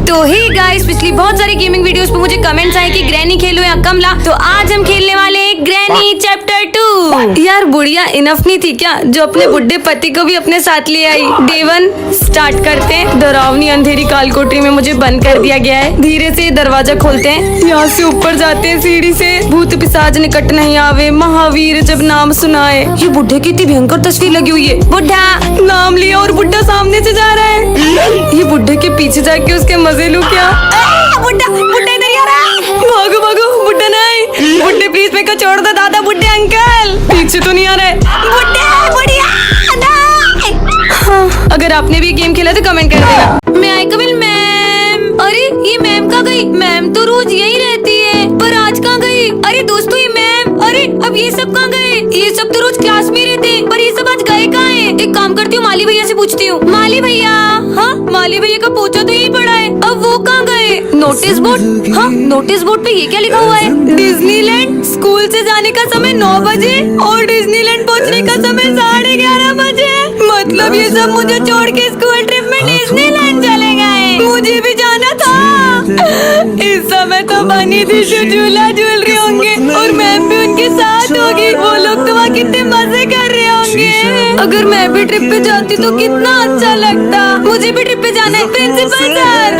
तो hey guys, पिछली बहुत सारी गेमिंग वीडियोस पे मुझे कमेंट्स आए कि ग्रैनी खेलो या कमला। तो आज हम खेलने वाले हैं ग्रैनी चैप्टर 2। यार बुढ़िया इनफ नहीं थी क्या, जो अपने बुढ़े पति को भी अपने साथ ले आई। डे 1 स्टार्ट करते हैं। डरावनी अंधेरी कालकोठरी में मुझे बंद कर दिया गया है। धीरे से दरवाजा खोलते हैं, यहाँ से ऊपर जाते हैं सीढ़ी से। भूत पिशाच निकट नहीं आवे, महावीर जब नाम सुनाए। ये बुढ़े की इतनी भयंकर तस्वीर लगी हुई है। बुढ़ा नाम लिया और बुढ़ा सामने से जा रहा है। ये बुढ़े के पीछे जाके उसके मजे लूं क्या? बुढ़ा बुढ़ा इधर आ रहा है। भागो भागो, बुढ़ा नहीं। बुढ़े प्लीज मेरे को छोड़ दो दादा। बुढ़े अंकल पीछे तो नहीं आ रहे। बुढ़े बुढ़िया हाँ, अगर आपने भी गेम खेला तो कमेंट कर देना। मैं आई कमिल मैम। अरे ये मैम कहाँ गई? मैम तो रोज यही रहती है, पर आज कहाँ गई? अरे दोस्तों ये मैम, अरे अब ये सब कहाँ गए? ये सब तो रोज क्लास में रहते, पर ये सब आज गए कहाँ है? एक काम करती हूँ, माली भैया से पूछती हूँ। माली भैया, हाँ माली भैया का पोछा तो यही पड़ा है, अब वो कहाँ गए? नोटिस बोर्ड, हाँ नोटिस बोर्ड पे ये क्या लिखा हुआ है? डिज्नीलैंड स्कूल से जाने का समय 9 बजे और डिज्नीलैंड पहुँचने का समय 11:30 बजे। मतलब ये सब मुझे छोड़ के स्कूल ट्रिप में डिज्नीलैंड चले गए। मुझे भी जाना था। इस समय तो बनी थी जो झूला झूल रहे होंगे और मैम भी उनके साथ होगी। वो लोग तो वहाँ कितने मजे कर रहे होंगे। अगर मैं भी ट्रिप पे जाती तो कितना अच्छा लगता। मुझे भी ट्रिप पे जाना है प्रिंसिपल सर।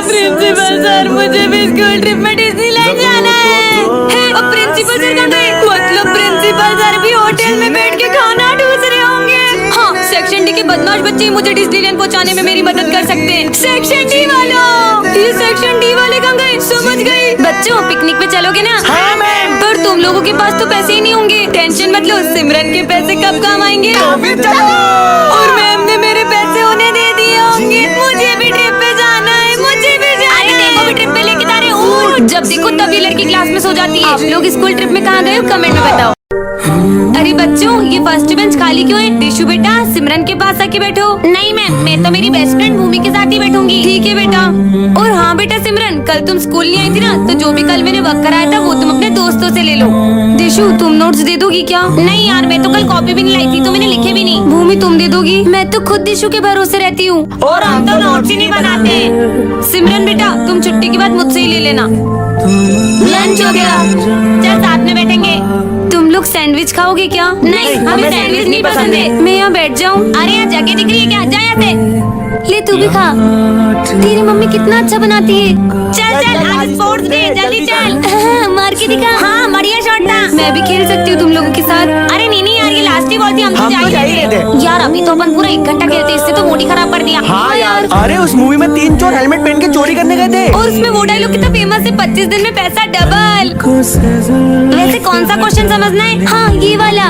प्रिंसिपल सर मुझे भी स्कूल ट्रिप में डिज्नीलैंड जाना है। अब प्रिंसिपल सर कहाँ गए? मतलब प्रिंसिपल सर भी होटल में बैठ के खाना ढूंढ रहे होंगे। हाँ, सेक्शन डी के बदमाश बच्चे मुझे डिज्नीलैंड पहुँचाने में मेरी मदद कर सकते हैं। सेक्शन डी वालों, ये सेक्शन डी वाले कहाँ गए? समझ गई। बच्चों पिकनिक पे चलोगे ना? हाँ मैम। पर तुम लोगों के पास तो पैसे ही नहीं होंगे। टेंशन मत लो, सिमरन के पैसे कब काम आएंगे? और मैम ने मेरे पैसे उन्हें दे दिए होंगे। मुझे भी ट्रिप पे जाना है, मुझे भी जाना है। देखो भी ट्रिप पे लेके जा रहे हूँ। जब देखो तभी लड़की क्लास में सो जाती है। आप लोग स्कूल ट्रिप में कहाँ गए हो? कमेंट में बताओ। अरे बच्चों ये फर्स्ट बेंच खाली क्यों है? दिशु बेटा सिमरन के पास आके बैठो। नहीं मैम, मैं तो मेरी बेस्ट फ्रेंड भूमि के साथ ही बैठूंगी। ठीक है बेटा। और हाँ बेटा सिमरन, कल तुम स्कूल नहीं आई थी ना, तो जो भी कल मैंने वर्क कराया था वो तुम अपने दोस्तों से ले लो। दिशु तुम नोट्स दे दोगी क्या? नहीं यार, मैं तो कल कॉपी भी नहीं लाई थी तो मैंने लिखे भी नहीं। भूमि तुम दे दोगी? मैं तो खुद दिशु के भरोसे रहती हूँ और हम तो नोट्स ही नहीं बनाते। सिमरन बेटा तुम छुट्टी के बाद मुझसे ही ले लेना। लंच हो गया, चल साथ में बैठेंगे। तुम लोग सैंडविच खाओगे क्या? नहीं हमें सैंडविच नहीं पसंद है। मैं यहाँ बैठ जाऊँ? अरे यहाँ जगह दिख रही है क्या? जा यहाँ से। ले तू भी खा। तेरी मम्मी कितना अच्छा बनाती है। चल चल आज स्पोर्ट्स डे, जल्दी चल। मार के दिखा। हाँ बढ़िया शॉट था। मैं भी खेल सकती हूँ तुम लोगों के साथ? अरे नहीं यार, ये लास्ट ही बॉल थी, हम तो जा ही रहे थे। यार अभी तो अपन पूरा 1 घंटा खेलते, इससे तो मूड ही खराब कर दिया। हाँ यार, अरे उस मूवी में 3 चोर हेलमेट पहन के चोरी करने गए थे और उसमें वो डायलॉग कितना फेमस है, 25 दिन में पैसा डबल। वैसे कौन सा क्वेश्चन समझना है? हाँ ये वाला।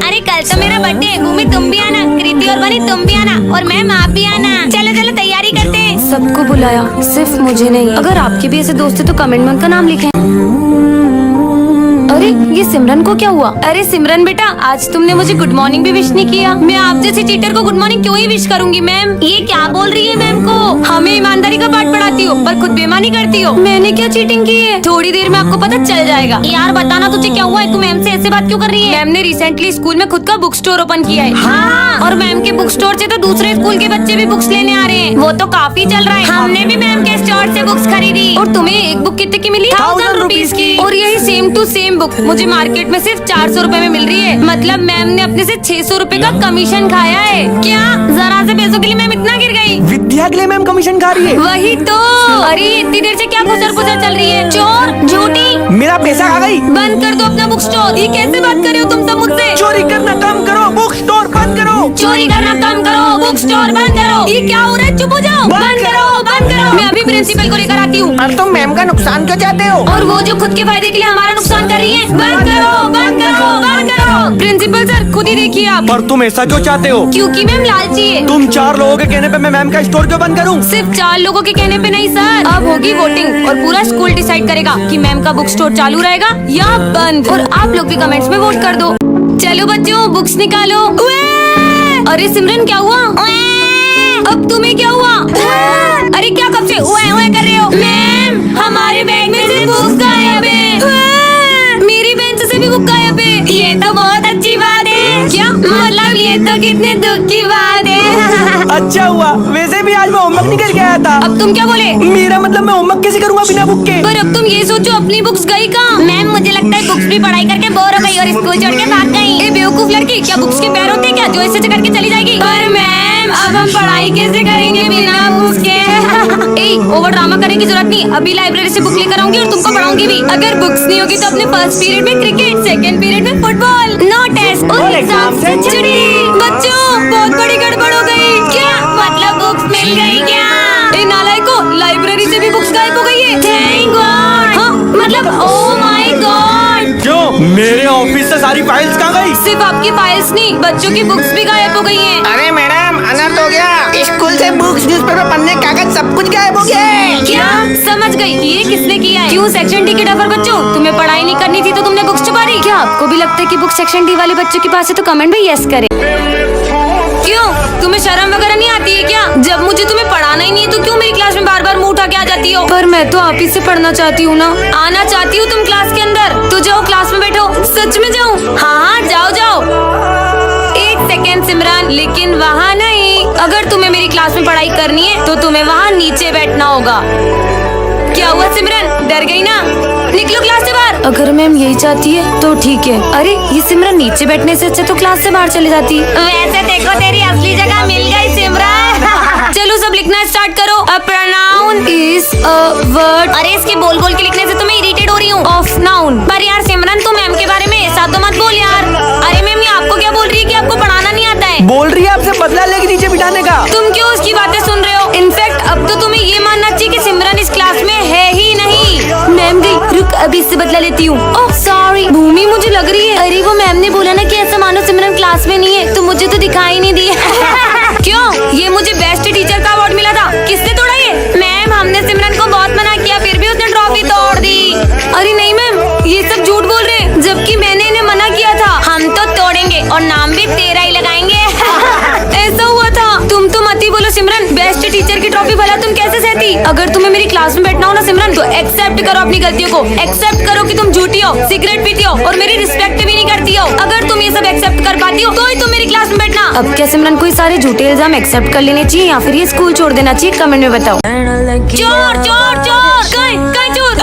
अरे कल तो मेरा बर्थडे है, भूमि तुम भी आना, कृति और बनी तुम भी आना और मैम आप भी आना। चलो चलो तैयारी करते हैं। सबको बुलाया, सिर्फ मुझे नहीं। अगर आपके भी ऐसे दोस्त है तो कमेंट में उनका नाम लिखें। अरे ये सिमरन को क्या हुआ? अरे सिमरन बेटा आज तुमने मुझे गुड मॉर्निंग भी विश नहीं किया। मैं आप जैसे चीटर को गुड मॉर्निंग क्यों ही विश करूंगी? मैम ये क्या बोल रही है? मैम को हमें ईमानदारी का पाठ पढ़ाती हो पर खुद बेईमानी करती हो। मैंने क्या चीटिंग की है? थोड़ी देर में आपको पता चल जाएगा। यार बताना तुझे क्या हुआ है? तू मैम से ऐसे बात क्यों कर रही है? मैम ने रिसेंटली स्कूल में खुद का बुक स्टोर ओपन किया है। हाँ, और मैम के बुक स्टोर से तो दूसरे स्कूल के बच्चे भी बुक्स लेने आ रहे हैं। वो तो काफी चल रहा है। हमने भी मैम के स्टोर से बुक्स खरीदी। और तुम्हें एक बुक कितने की मिली? 1000 रुपीज की। और यही सेम टू सेम बुक मुझे मार्केट में सिर्फ 400 रुपए में मिल रही है। मतलब मैम ने अपने से 600 रुपए का कमीशन खाया है। क्या जरा से पैसों के लिए मैम इतना गिर गई? विद्या के लिए मैम कमीशन खा रही है। वही तो। अरे इतनी देर से क्या गुजर गुजर चल रही है? चोर झूठी। मेरा पैसा खा गई। बंद कर दो अपना बुक स्टोर। ये कैसे बात कर रहे हो तुम सब मुझसे? चोरी करना कम करो, बुक स्टोर बंद करो। चोरी करना कम करो, बुक स्टोर बंद करो। ये क्या हो रहा है? चुप हो जाओ। बंद करो बंद करो। मैं अभी प्रिंसिपल को लेकर आती हूँ। और तुम मैम का नुकसान क्यों चाहते हो? और वो जो खुद के फायदे के लिए हमारा नुकसान कर रही है। बंद करो बंद करो बंद करो। प्रिंसिपल सर खुद ही देखिए आप। पर तुम ऐसा क्यों चाहते हो? क्योंकि मैम लालची है। तुम 4 लोगों के कहने पे मैं मैम का स्टोर क्यों बंद करूं? सिर्फ 4 लोगों के कहने पे नहीं सर, अब होगी वोटिंग और पूरा स्कूल डिसाइड करेगा कि मैम का बुक स्टोर चालू रहेगा या बंद। और आप लोग भी कमेंट्स में वोट कर दो। चलो बच्चों बुक्स निकालो। अरे सिमरन क्या हुआ? अब तुम्हें क्या हुआ? अरे क्या कब से उए उए कर रहे हो? मैम हमारे बैग में से बुक्स गायब है। मेरी बेंच से भी बुक गायब है। ये तो बहुत अच्छी बात है। क्या मतलब? ये तो कितने दुख की बात है। अच्छा हुआ, वैसे भी आज मैं होमवर्क नहीं करके आया था। अब तुम क्या बोले? मेरा मतलब मैं होमवर्क कैसे करूँगा बिना बुक के? पर अब तुम ये सोचो अपनी बुक्स गई कहाँ? मैम मुझे लगता है बुक्स भी पढ़ाई करके बोर हो गई और स्कूल छोड़ के भाग गई। ए बेवकूफ लड़की, क्या बुक्स के पैर होते हैं क्या जो ऐसे करके चली जाएगी? पर मैम अब हम पढ़ाई कैसे करेंगे बिना बुक्स के? ओवर ड्रामा करने की जरूरत नहीं, अभी लाइब्रेरी से बुक लेकर आऊंगी और तुमको पढ़ाऊंगी भी। अगर बुक्स नहीं होगी तो अपने फर्स्ट पीरियड में क्रिकेट, सेकंड पीरियड में फुटबॉल, नो टेस्ट और एग्जाम से छुट्टी। बच्चों बहुत बड़ी गड़बड़ हो गई। क्या मतलब बुक्स मिल गई क्या? ए नालायको, लाइब्रेरी से भी बुक्स गायब हो गई है। Thank God. हाँ मतलब ओह माय गॉड। क्यों? मेरे ऑफिस से सारी फाइल्स कहाँ गई? सिर्फ आपकी फाइल्स नहीं, बच्चों की बुक्स भी गायब हो गई हैं। अरे मैडम अनर्थ हो गया, स्कूल से बुक्स, न्यूज़पेपर, पन्ने, कागज सब कुछ गायब हो गया है। क्या? समझ गई, ये किसने किया है? क्यों सेक्शन डी के डफर बच्चों, तुम्हें पढ़ाई नहीं करनी थी तो तुमने बुक्स छुपा दी? क्या आपको भी लगता है कि बुक सेक्शन डी वाले बच्चों के पास है तो कमेंट में यस करें। क्यों तुम्हें शर्म वगैरह नहीं आती है क्या? जब मुझे तुम्हें पढ़ाना ही नहीं है तो क्यों मेरी क्लास में बार बार मुंह उठा के आ जाती हो? पर मैं तो आप ही से पढ़ना चाहती हूँ ना। आना चाहती हूँ तुम क्लास के अंदर तो जाओ क्लास में बैठो। सच में जाऊँ? हाँ जाओ जाओ। एक सेकेंड सिमरन, लेकिन वहाँ नहीं। अगर तुम्हें मेरी क्लास में पढ़ाई करनी है तो तुम्हें वहाँ नीचे बैठना होगा। क्या हुआ सिमरन, डर गई ना? निकलो क्लास से बाहर। अगर मैम यही चाहती है तो ठीक है। अरे ये सिमरन नीचे बैठने से अच्छा तो क्लास से बाहर चली जाती। वैसे देखो तेरी असली जगह मिल गई सिमरन। चलो सब लिखना स्टार्ट करो। A pronoun is a word. अरे इसके बोल बोल के लिखने से तो मैं इरिटेट हो रही हूँ। Of noun. पर यार सिमरन तुम मैम के बारे में ऐसा तो मत बोल यार। अरे मैम ये आपको क्या बोल रही है कि आपको पढ़ाना नहीं आता है? बोल रही है आपसे बदला लेके नीचे बिठाने का। तुम क्यों उसकी बातें सुन रहे हो? इनफैक्ट अब तो तुम्हें ये मानना चाहिए कि सिमरन इस क्लास में है ही नहीं। मैम गई, रुक अभी इससे बदला लेती हूँ। ओह सॉरी भूमि, मुझे लग रही है। अरे वो मैम ने बोला ना कि ऐसा मानो सिमरन क्लास में नहीं है, तो मुझे तो दिखाई नहीं दी। क्यों? ये मुझे बेस्ट टीचर का अवार्ड मिला था, किसने तोड़ा ये? मैम हमने सिमरन को बहुत मना किया फिर भी उसने ट्रॉफी तोड़ दी। अरे नहीं मैम, ये सब झूठ बोल रहे हैं, जबकि मैंने इन्हें मना किया था। हम तो तोड़ेंगे और नाम भी तेरा ही लगाएंगे। ऐसा हुआ था। तुम तो मत ही बोलो सिमरन, बेस्ट टीचर की ट्रॉफी भला तुम कैसे सहती? अगर तुम्हें मेरी क्लास में बैठना हो ना सिमरन, तो एक्सेप्ट करो अपनी गलतियों को। एक्सेप्ट करो कि तुम झूठी हो, सिगरेट पीती हो और मेरी रिस्पेक्ट भी नहीं करती हो। अगर तुम ये सब एक्सेप्ट कर पाती हो तो ही तुम मेरी क्लास में बैठना। अब क्या सिमरन को ये सारे झूठे इल्जाम एक्सेप्ट कर लेने चाहिए या फिर ये स्कूल छोड़ देना चाहिए? कमेंट में बताओ। चोर चोर चोर, कहीं चोर?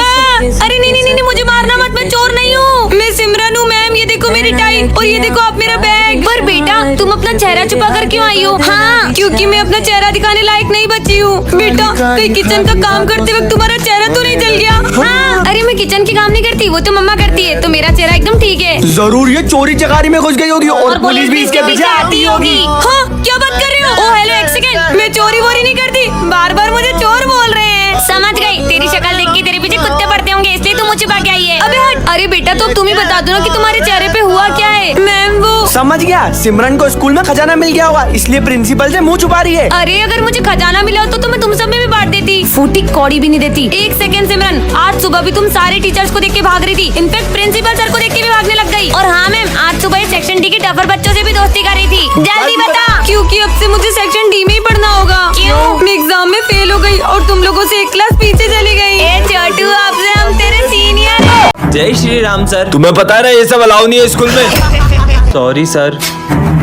अरे नहीं नहीं नहीं, मुझे मारना मत, मैं चोर नहीं हूँ, मैं सिमरन हूँ। मैम ये देखो मेरी टाई और ये देखो आप मेरा बैग। पर बेटा तुम अपना चेहरा छुपा कर क्यों आई हो? हाँ क्योंकि मैं अपना चेहरा दिखाने लायक नहीं बची हूँ। बेटा कहीं किचन का काम करते वक्त तुम्हारा चेहरा तो नहीं जल गया? हाँ अरे मैं किचन की काम नहीं करती, वो तो मम्मा करती है, तो मेरा चेहरा एकदम ठीक है। जरूर ये चोरी चकारी में घुस गई होगी और पुलिस भी इसके पीछे आती होगी। हाँ क्या बात कर रहे हो? ओ हेलो एक सेकंड, मैं चोरी वोरी नहीं करती, बार बार मुझे चोर बोल रहे हैं। समझ गई, तेरी शक्ल देख के तेरे पीछे कुत्ते पड़ते होंगे इसलिए तू मुझे छुपा के आई है। अबे हट। अरे बेटा तो तुम ही बता दो ना कि तुम्हारे चेहरे पे हुआ क्या है? मैम वो समझ गया, सिमरन को स्कूल में खजाना मिल गया होगा इसलिए प्रिंसिपल से मुंह छुपा रही है। अरे अगर मुझे खजाना मिला हो तो मैं तुम सब में भी बांट देती, फूटी कौड़ी भी नहीं देती। एक सेकंड सिमरन, आज सुबह भी तुम सारे टीचर्स को देख के भाग रही थी, इनफैक्ट प्रिंसिपल सर को देख के भी भागने लग गई। और हाँ मैम, आज सुबह सेक्शन डी के टफर बच्चों से भी दोस्ती कर रही थी। जल्दी बता। क्योंकि अब से मुझे सेक्शन डी में ही पढ़ना होगा। क्यों? मैं एग्जाम में फेल हो गई और तुम लोगों से एक क्लास पीछे चली गई। ए छोटू, आपसे हम तेरे सीनियर हैं। जय श्री राम सर। तुम्हें पता है ना ये सब अलाउ नहीं है स्कूल में। Sorry sir.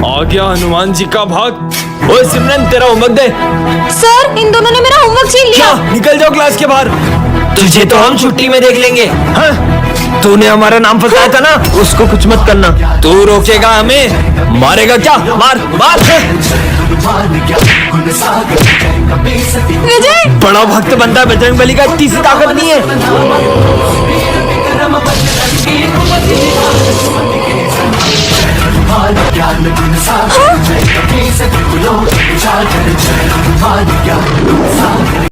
आ गया हनुमान जी का भाग। ओए सिमरन तेरा होमवर्क दे। सर इन दोनों ने मेरा होमवर्क छीन लिया। क्या? निकल जाओ क्लास के बाहर। तुझे तो हम छुट्टी में देख लेंगे। हाँ? तूने हमारा नाम फंसाया था ना, उसको कुछ मत करना। तू रोकेगा हमें, मारेगा क्या? मार मार। विजय बड़ा भक्त बनता है, बजरंगबली का इतनी सी ताकत नहीं है।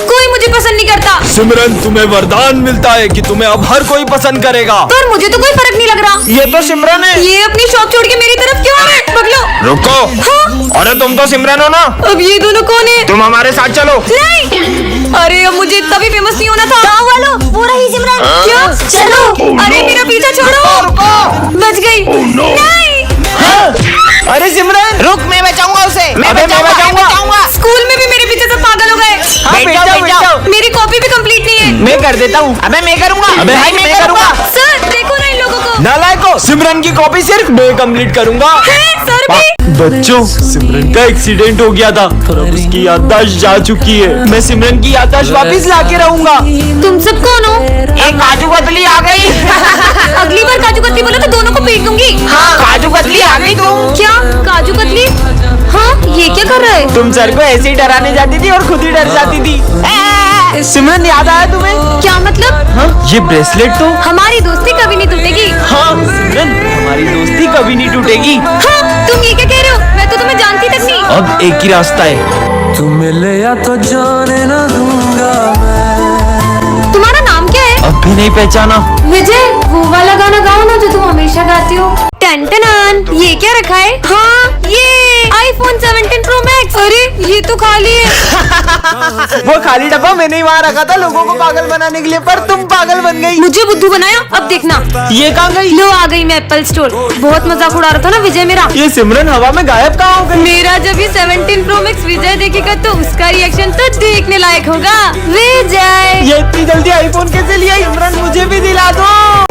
कोई मुझे पसंद नहीं करता। सिमरन तुम्हें वरदान मिलता है कि तुम्हें अब हर कोई पसंद करेगा। पर मुझे तो कोई फर्क नहीं लग रहा। ये तो सिमरन है। ये अपनी शॉप छोड़ के मेरी तरफ क्यों आ रहे हैं? पकड़ो। रुको। हाँ? अरे तुम तो सिमरन हो ना। अब ये दोनों कौन है? तुम हमारे साथ चलो। नहीं। अरे अब मुझे इतना भी फेमस नहीं होना था। गाँव वालों पूरा ही सिमरन। क्या? चलो। अरे मेरा पीछा छोड़ो। बच गई। नहीं। अरे सिमरन रुक, मैं बचाऊंगा उसे। मैं अबे मैं बचाऊंगा। स्कूल में भी मेरे पीछे सब पागल हो गए। बैठ जाओ। मेरी कॉपी भी कंप्लीट नहीं है। मैं कर देता हूँ। अबे मैं करूंगा। अबे भाई, मैं करूंगा। सर देखो ना इन लोगों को। नालायको, सिमरन की कॉपी सिर्फ मैं कंप्लीट करूंगा। सर भी। बच्चों, सिमरन का एक्सीडेंट हो गया था और अब उसकी याददाश्त जा चुकी है। मैं सिमरन की याददाश्त वापस लाके रहूंगा। तुम सब कौन हो? एक काजू कतली आ गई। अगली बार काजू कतली बोलो तो दोनों को पीट दूंगी। हाँ काजू कतली आ गई तुम। क्या काजू कतली? हाँ ये क्या कर रहा है? तुम सर को ऐसे ही डराने जाती थी और खुद ही डर जाती थी। सिमरन याद आया तुम्हें? क्या मतलब? हाँ, ये ब्रेसलेट तो। हमारी दोस्ती कभी नहीं टूटेगी। हाँ सिमरन, हमारी दोस्ती कभी नहीं टूटेगी। हाँ तुम ये क्या कह रहे हो? मैं तो तुम्हें जानती तक नहीं। अब एक ही रास्ता है। तू मिले या तो जाने ना दूंगा मैं। तुम्हारा नाम क्या है? अब भी नहीं पहचाना? विजय, वो वाला गाना गाओ ना जो तुम हमेशा गाती हो। टन ये क्या रखा है? हाँ ये iPhone 17 Pro Max। अरे ये तो खाली है। वो खाली डब्बा मैंने ही वहाँ रखा था लोगों को पागल बनाने के लिए, पर तुम पागल बन गई। मुझे बुद्धू बनाया, अब देखना। ये कहाँ गई? लो आ गई मैं एप्पल स्टोर। बहुत मजाक उड़ा रहा था ना विजय मेरा। ये सिमरन हवा में गायब कहाँ हो गई? मेरा जब ये 17 Pro Max विजय देखेगा तो उसका रिएक्शन तो देखने लायक होगा। विजय ये इतनी जल्दी आईफोन कैसे लिया? सिमरन मुझे भी दिला दो।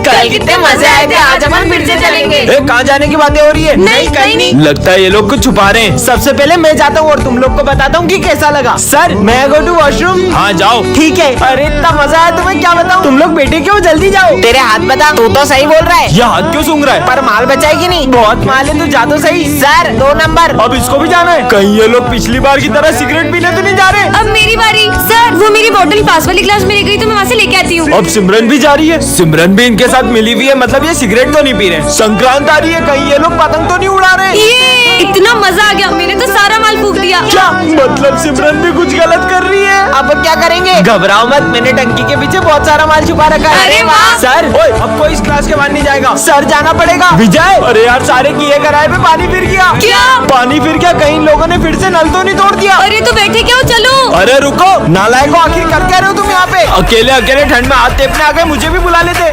कल कितने मजे आए थे, आज अपन फिर से चलेंगे। कहाँ जाने की बातें हो रही है? नहीं, कहीं नहीं। लगता है ये लोग कुछ छुपा रहे हैं। सबसे पहले मैं जाता हूँ और तुम लोग को बताता हूँ कि कैसा लगा। सर मैं गो टू वॉशरूम। हाँ जाओ। ठीक है। अरे इतना मजा आया तुम्हें क्या बताऊँ। तुम लोग बेटे क्यों, जल्दी जाओ। तेरे हाथ बता, तू तो सही बोल रहा है। ये हाथ क्यों सूंघ रहा है? पर माल बचाएगी नहीं। बहुत माल है, तू जा तो सही। Sir 2 number. अब इसको भी जाना है? कहीं ये लोग पिछली बार की तरह सिगरेट पीने तो नहीं जा रहे? अब मेरी बारी। सर वो मेरी बोतल पास वाली क्लास में रह गई तो मैं वहाँ से लेके आती हूँ। अब सिमरन भी जा रही है। सिमरन भी इनके साथ मिली हुई है, मतलब ये सिगरेट तो नहीं पी रहे। संक्रांत आ रही है, कहीं ये लोग पतंग तो नहीं उड़ा रहे? ये इतना मजा आ गया, मैंने तो सारा माल फूक दिया। क्या मतलब सिमरन भी कुछ गलत कर रही है? अब क्या करेंगे? घबराओ मत, मैंने टंकी के पीछे बहुत सारा माल छुपा रखा है। अरे वाह। सर ओए, अब कोई इस क्लास के बाहर नहीं जाएगा। सर जाना पड़ेगा। विजय, अरे यार सारे किए कराए पे पानी फिर गया। क्या? पानी फिर गया? कहीं लोगों ने फिर से नल तो नहीं तोड़ दिया? अरे तो बैठे क्या हो, चलो। अरे रुको, नालायको आखिर कर क्या रहे हो तुम यहाँ पे? अकेले अकेले ठंड में हाथ टेपने आ गए, मुझे भी बुला लेते।